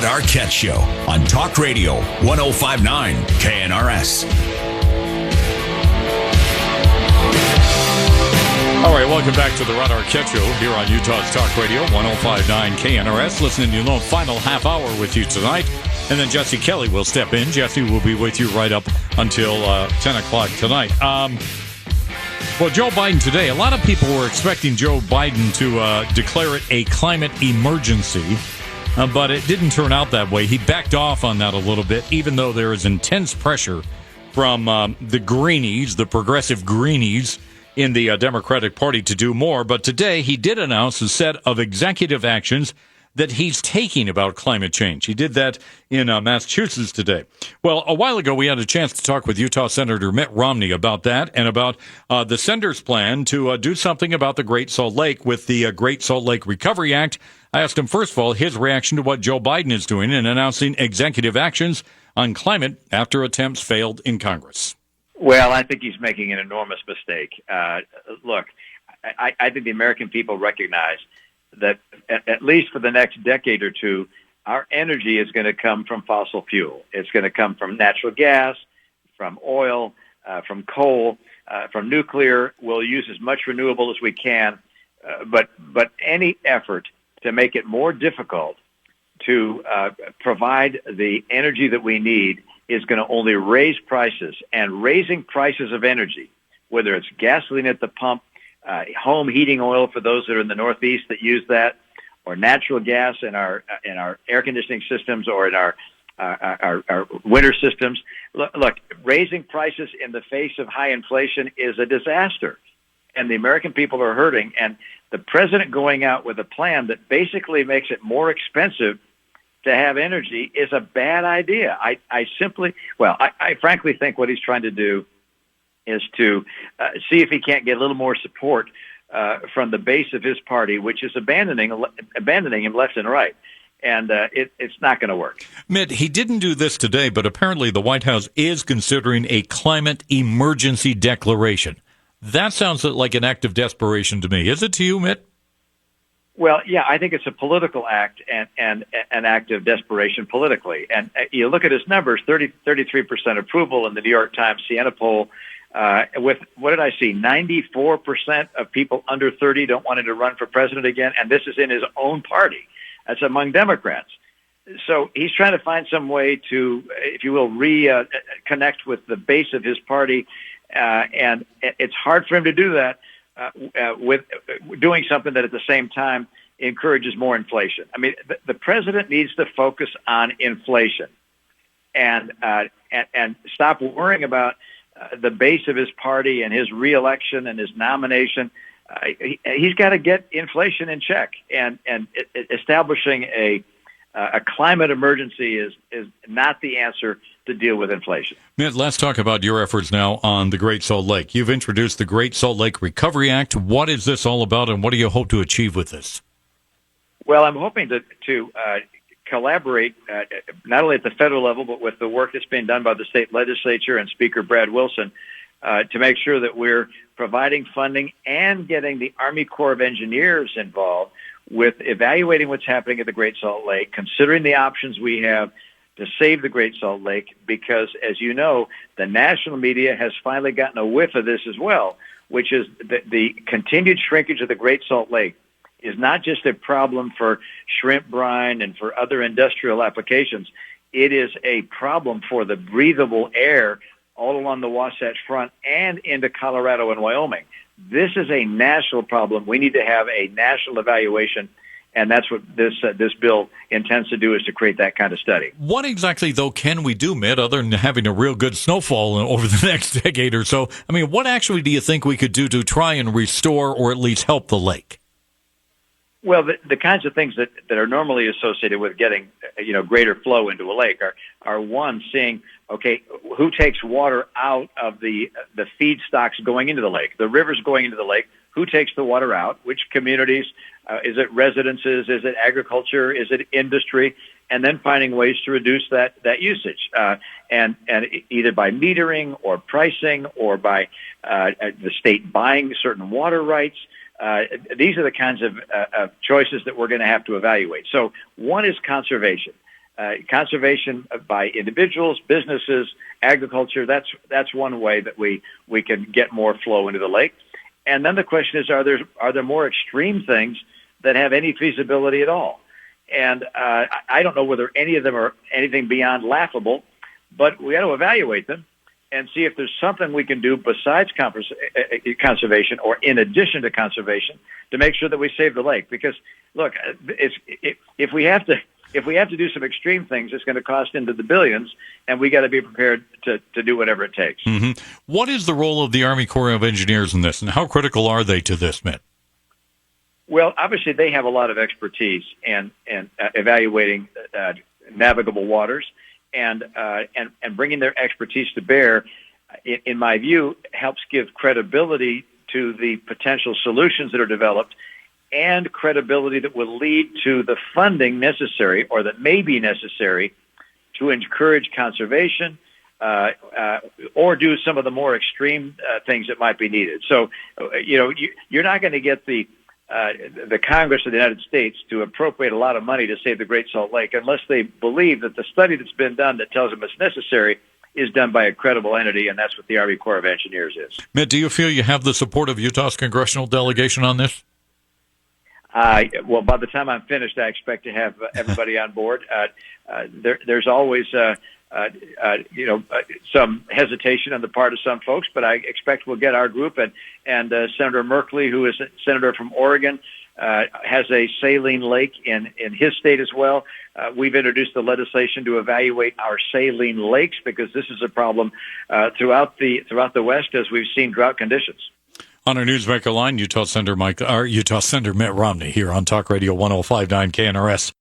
Arquette Show on Talk Radio 105.9 KNRS. All right, welcome back to the Rod Arquette Show here on Utah's Talk Radio 105.9 KNRS. Listening to the final half hour with you tonight. And then Jesse Kelly will step in. Jesse will be with you right up until 10 o'clock tonight. Well, Joe Biden today, a lot of people were expecting Joe Biden to declare it a climate emergency, but it didn't turn out that way. He backed off on that a little bit, even though there is intense pressure from the Greenies, the progressive Greenies in the Democratic Party to do more. But today he did announce a set of executive actions that he's taking about climate change. He did that in Massachusetts today. Well, a while ago, we had a chance to talk with Utah Senator Mitt Romney about that and about the senator's plan to do something about the Great Salt Lake with the Great Salt Lake Recovery Act. I asked him, first of all, his reaction to what Joe Biden is doing in announcing executive actions on climate after attempts failed in Congress. Well, I think he's making an enormous mistake. Look, I think the American people recognize that at least for the next decade or two, our energy is going to come from fossil fuel. It's going to come from natural gas, from oil, from coal, from nuclear. We'll use as much renewable as we can, but any effort to make it more difficult to provide the energy that we need is going to only raise prices. And raising prices of energy, whether it's gasoline at the pump, home heating oil for those that are in the Northeast that use that, or natural gas in our air conditioning systems or in our winter systems. Look, raising prices in the face of high inflation is a disaster, and the American people are hurting. And the president going out with a plan that basically makes it more expensive to have energy is a bad idea. I frankly think what he's trying to do is to see if he can't get a little more support from the base of his party, which is abandoning him left and right. And it's not going to work. Mitt, he didn't do this today, but apparently the White House is considering a climate emergency declaration. That sounds like an act of desperation to me. Is it to you, Mitt? Well, yeah, I think it's a political act and an act of desperation politically. And you look at his numbers, 33% approval in the New York Times Siena poll. With, what did I see, 94% of people under 30 don't want him to run for president again, and this is in his own party. That's among Democrats. So he's trying to find some way to, if you will, reconnect with the base of his party, and it's hard for him to do that with doing something that at the same time encourages more inflation. I mean, the president needs to focus on inflation and stop worrying about the base of his party and his reelection and his nomination. He's got to get inflation in check, and establishing a climate emergency is not the answer to deal with inflation. Mitt, let's talk about your efforts now on the Great Salt Lake. You've introduced the Great Salt Lake Recovery Act. What is this all about, and what do you hope to achieve with this? Well, I'm hoping to collaborate not only at the federal level, but with the work that's being done by the state legislature and Speaker Brad Wilson to make sure that we're providing funding and getting the Army Corps of Engineers involved with evaluating what's happening at the Great Salt Lake, considering the options we have to save the Great Salt Lake, because, as you know, the national media has finally gotten a whiff of this as well, which is the continued shrinkage of the Great Salt Lake is not just a problem for shrimp brine and for other industrial applications. It is a problem for the breathable air all along the Wasatch Front and into Colorado and Wyoming. This is a national problem. We need to have a national evaluation, and that's what this bill intends to do, is to create that kind of study. What exactly, though, can we do, Mitt, other than having a real good snowfall over the next decade or so? I mean, what actually do you think we could do to try and restore or at least help the lake? Well, the kinds of things that are normally associated with getting, greater flow into a lake are one, seeing, okay, who takes water out of the feedstocks going into the lake, the rivers going into the lake, who takes the water out, which communities, is it residences, is it agriculture, is it industry, and then finding ways to reduce that usage, and either by metering or pricing or by the state buying certain water rights. These are the kinds of choices that we're going to have to evaluate. So one is conservation. conservation by individuals, businesses, agriculture. That's one way that we can get more flow into the lake. And then the question is, are there more extreme things that have any feasibility at all? And I don't know whether any of them are anything beyond laughable, but we got to evaluate them and see if there's something we can do besides conservation or in addition to conservation to make sure that we save the lake. Because look, if we have to do some extreme things, it's going to cost into the billions, and we got to be prepared to do whatever it takes. Mm-hmm. What is the role of the Army Corps of Engineers in this, and how critical are they to this, Mitt? Well, obviously they have a lot of expertise in evaluating navigable waters, and bringing their expertise to bear, in my view, helps give credibility to the potential solutions that are developed, and credibility that will lead to the funding necessary or that may be necessary to encourage conservation or do some of the more extreme things that might be needed. So, you're not going to get the Congress of the United States to appropriate a lot of money to save the Great Salt Lake unless they believe that the study that's been done that tells them it's necessary is done by a credible entity, and that's what the Army Corps of Engineers is. Mitt, do you feel you have the support of Utah's congressional delegation on this? Well, by the time I'm finished, I expect to have everybody on board. There's always some hesitation on the part of some folks, but I expect we'll get our group. And Senator Merkley, who is a senator from Oregon, has a saline lake in his state as well. We've introduced the legislation to evaluate our saline lakes because this is a problem throughout the West as we've seen drought conditions. On our Newsmaker line, Utah Senator Mitt Romney here on Talk Radio 105.9 KNRS.